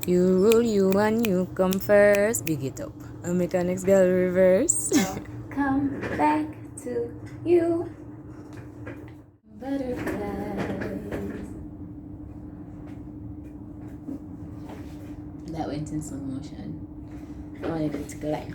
You rule you and you come first. Big it up. I'll make our next girl reverse. I'll come back to you. Butterflies. That went in slow motion. I wanted it to go like.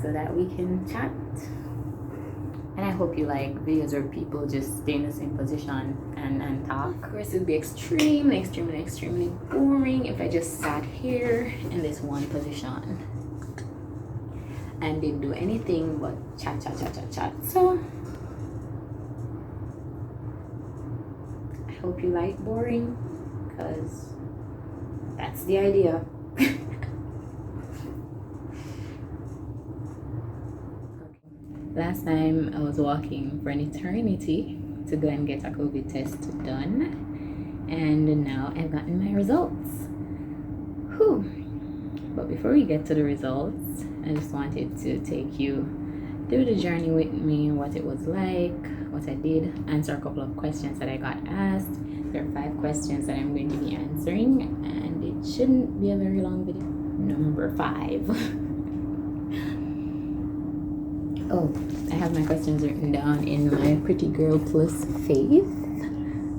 So that we can chat, and I hope you like videos where people just stay in the same position and talk. Of course, it would be extremely boring if I just sat here in this one position and didn't do anything but chat. So I hope you like boring, because that's the idea. Last time I was walking for an eternity to go and get a COVID test done, and now I've gotten my results. Whew. But before we get to the results, I just wanted to take you through the journey with me, what it was like, what I did, answer a couple of questions that I got asked. There are 5 questions that I'm going to be answering, and it shouldn't be a very long video. Number 5. Oh, I have my questions written down in my Pretty Girl Plus Faith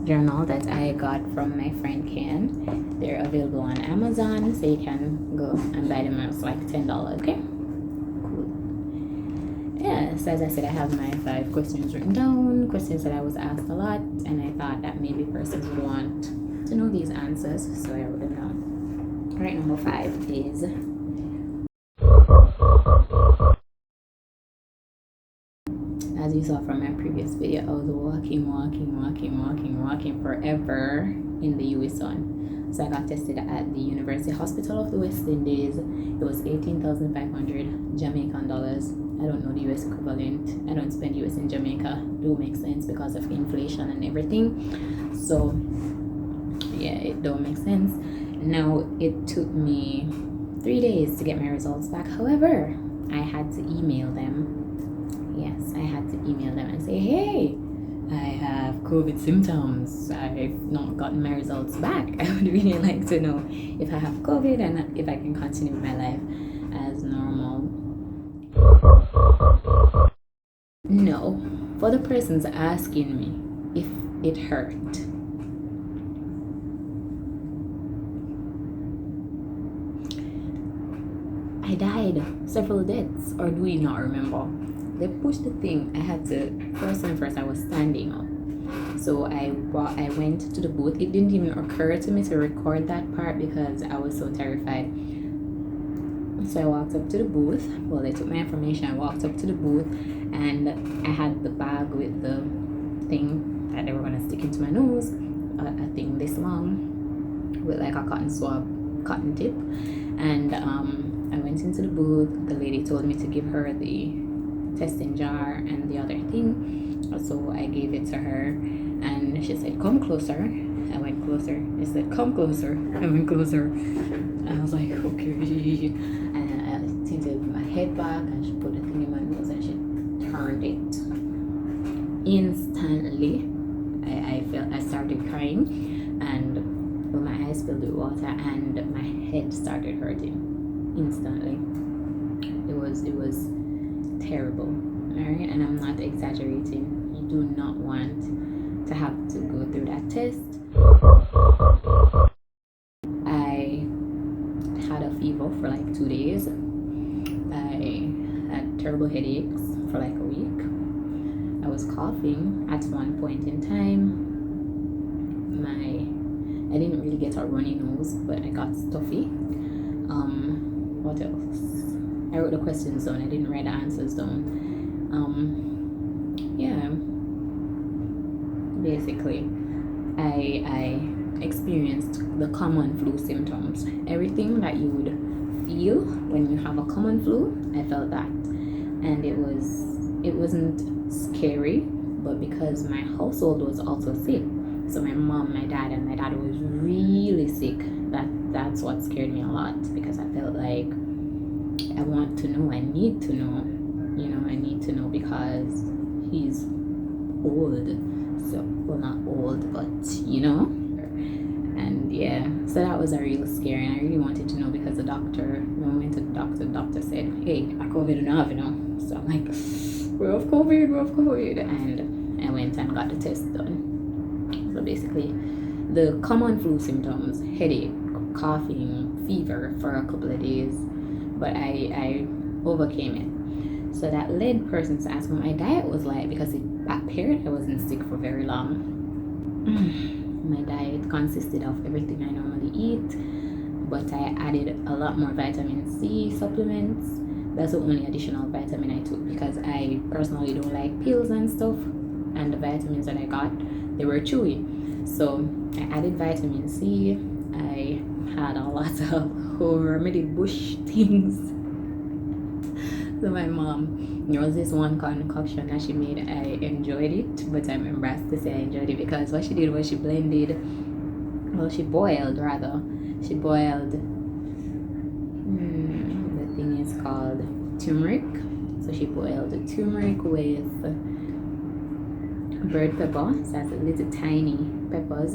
journal that I got from my friend Ken. They're available on Amazon, so you can go and buy them. It's like $10, okay? Cool. Yeah, so as I said, I have my 5 questions written down, questions that I was asked a lot, and I thought that maybe persons would want to know these answers, so I wrote them down. Right, number 5 is... As you saw from my previous video, I was walking forever in the US sun. So I got tested at the University Hospital of the West Indies. It was 18,500 Jamaican dollars. I don't know the US equivalent. I don't spend US in Jamaica. Do make sense because of inflation and everything. So yeah, it don't make sense. Now it took me 3 days to get my results back. However, I had to email them. Yes, I had to email them and say, hey, I have COVID symptoms. I've not gotten my results back. I would really like to know if I have COVID and if I can continue my life as normal. No, for the persons asking me if it hurt. I died several deaths, or do you not remember? They pushed the thing. I had to, first I was standing up. So I went to the booth. It didn't even occur to me to record that part because I was so terrified. So I walked up to the booth. Well, they took my information. I walked up to the booth, and I had the bag with the thing that they were gonna stick into my nose, a thing this long with like a cotton tip. And I went into the booth. The lady told me to give her the testing jar and the other thing, so I gave it to her, and she said, come closer. I went closer. She said, come closer. I went closer. I was like, okay. And I tilted my head back, and she put the thing in my nose, and she turned it. Instantly I started crying, and well, my eyes filled with water, and my head started hurting instantly. It was terrible. All right, and I'm not exaggerating. You do not want to have to go through that test. I had a fever for like 2 days. I had terrible headaches for like a week. I was coughing at one point in time. I didn't really get a runny nose, but I got stuffy. What else? I wrote the questions down. I didn't write the answers down. Yeah. Basically, I experienced the common flu symptoms. Everything that you would feel when you have a common flu, I felt that, and it wasn't scary, but because my household was also sick, so my mom, my dad, and my dad was really sick, that's what scared me a lot, because I felt like I want to know, I need to know, I need to know, because he's old. So, well, not old, but and yeah, so that was a real scare, and I really wanted to know, because when we went to the doctor said, hey, I COVID enough, so I'm like, we're off COVID, and I went and got the test done. So basically, the common flu symptoms, headache, coughing, fever for a couple of days, but I overcame it. So that led persons to ask what my diet was like, because it appeared I wasn't sick for very long. My diet consisted of everything I normally eat, but I added a lot more vitamin C supplements. That's the only additional vitamin I took, because I personally don't like pills and stuff, and the vitamins that I got, they were chewy. So I added vitamin C. I had a lot of remedy bush things. So my mom, there was this one concoction that she made. I enjoyed it, but I'm embarrassed to say I enjoyed it, because what she did was she boiled, the thing is called turmeric. So she boiled the turmeric with bird pepper, so that's little tiny peppers,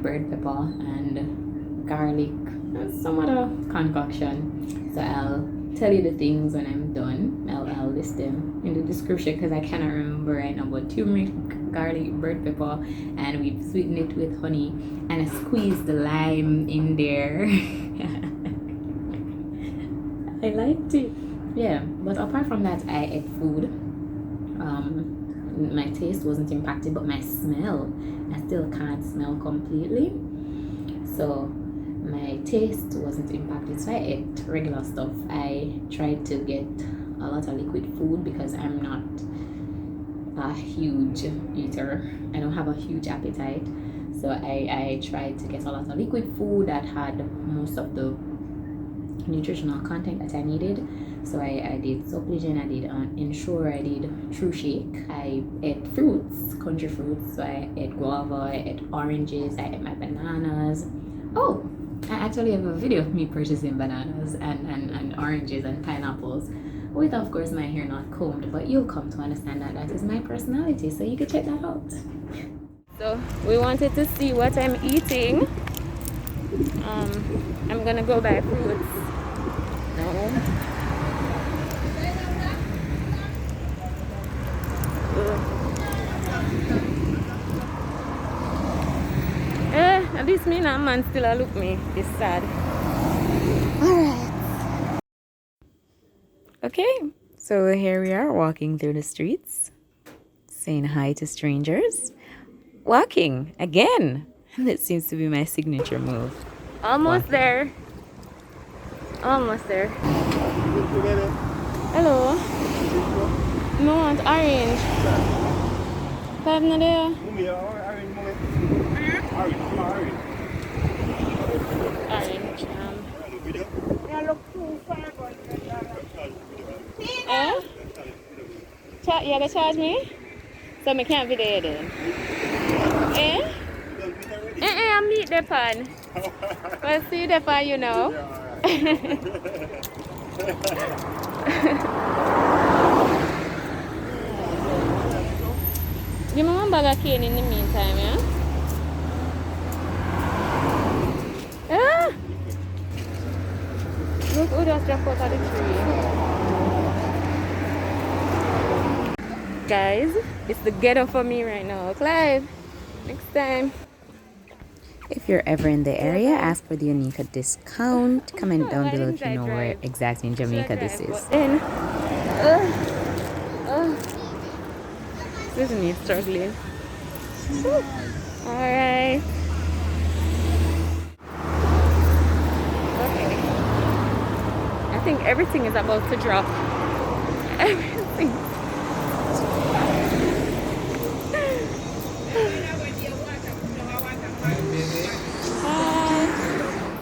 bird pepper, and garlic, and some other concoction. So I'll tell you the things when I'm done. I'll list them in the description, because I cannot remember right now. But turmeric, garlic, bird pepper, and we've sweetened it with honey, and I squeezed the lime in there. I liked it. Yeah, but apart from that, I ate food. My taste wasn't impacted, but my smell, I still can't smell completely. So my taste wasn't impacted, so I ate regular stuff. I tried to get a lot of liquid food, because I'm not a huge eater. I don't have a huge appetite, so I tried to get a lot of liquid food that had most of the nutritional content that I needed. So I did supplement, I did Ensure, I did True Shake. I ate fruits, country fruits. So I ate guava, I ate oranges, I ate my bananas. Oh, I actually have a video of me purchasing bananas and oranges and pineapples, with of course my hair not combed, but you'll come to understand that is my personality, so you can check that out. So we wanted to see what I'm eating. I'm gonna go buy fruits. No. At least me and that man still a look me. It's sad. Alright. Okay, so here we are walking through the streets, saying hi to strangers. Walking again. That seems to be my signature move. Almost there. Almost there. Hello. No, want orange. Five na there. Orange. You gonna charge me? So I can't video then. I meet the pan. Well, see the pan, you know. Give me one bag of cane in the meantime, yeah? Ah! Look who just dropped out of the tree. Guys, it's the ghetto for me right now. Clive, next time. If you're ever in the area, ask for the Unica discount. Comment down below if you know where exactly in Jamaica this is. Isn't he struggling? Alright. Okay. I think everything is about to drop. Everything.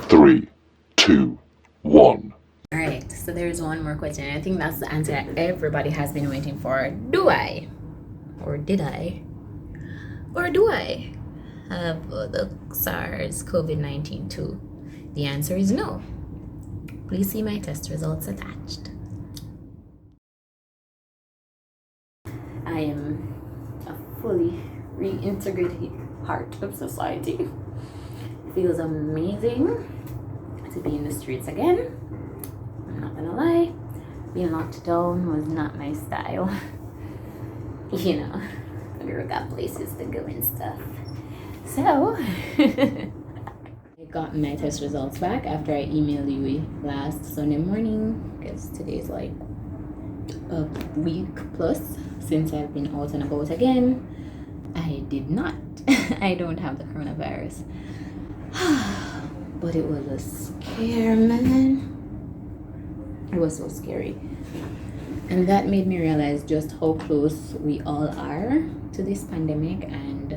Three, two, one. Alright, so there's one more question. I think that's the answer that everybody has been waiting for. Do I or did I? Or do I have the SARS COVID-19 too? The answer is no. Please see my test results attached. I am a fully reintegrated part of society. Feels amazing to be in the streets again. I'm not gonna lie, being locked down was not my style. You know, a girl got places to go and stuff. So, I got my test results back after I emailed you last Sunday morning, because today's like a week plus since I've been out and about again. I did not. I don't have the coronavirus. But it was a scare, man. It was so scary. And that made me realize just how close we all are to this pandemic, and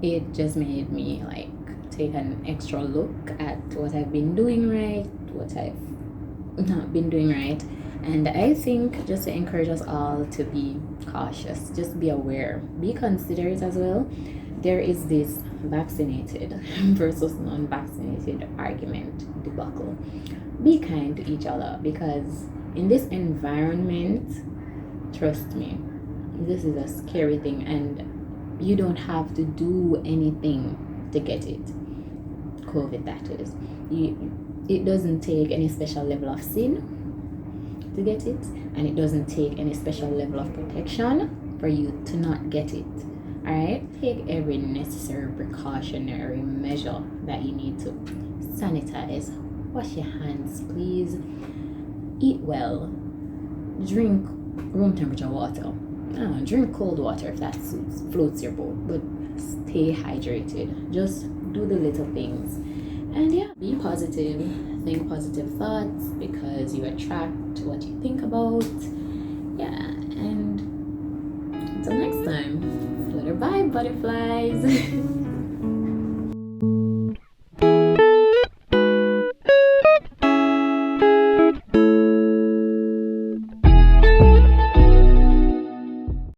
it just made me like take an extra look at what I've been doing right, what I've not been doing right. And I think just to encourage us all to be cautious, just be aware, be considerate as well. There is this vaccinated versus non-vaccinated argument debacle. Be kind to each other, because in this environment, trust me, this is a scary thing, and you don't have to do anything to get it. COVID, that is. It doesn't take any special level of sin to get it, and it doesn't take any special level of protection for you to not get it. All right, take every necessary precautionary measure that you need to. Sanitize, wash your hands, please. Eat well. Drink room temperature water. Drink cold water if that floats your boat, but stay hydrated. Just do the little things. And yeah, be positive. Think positive thoughts, because you attract what you think about. Yeah, and until next time, flutter by, butterflies.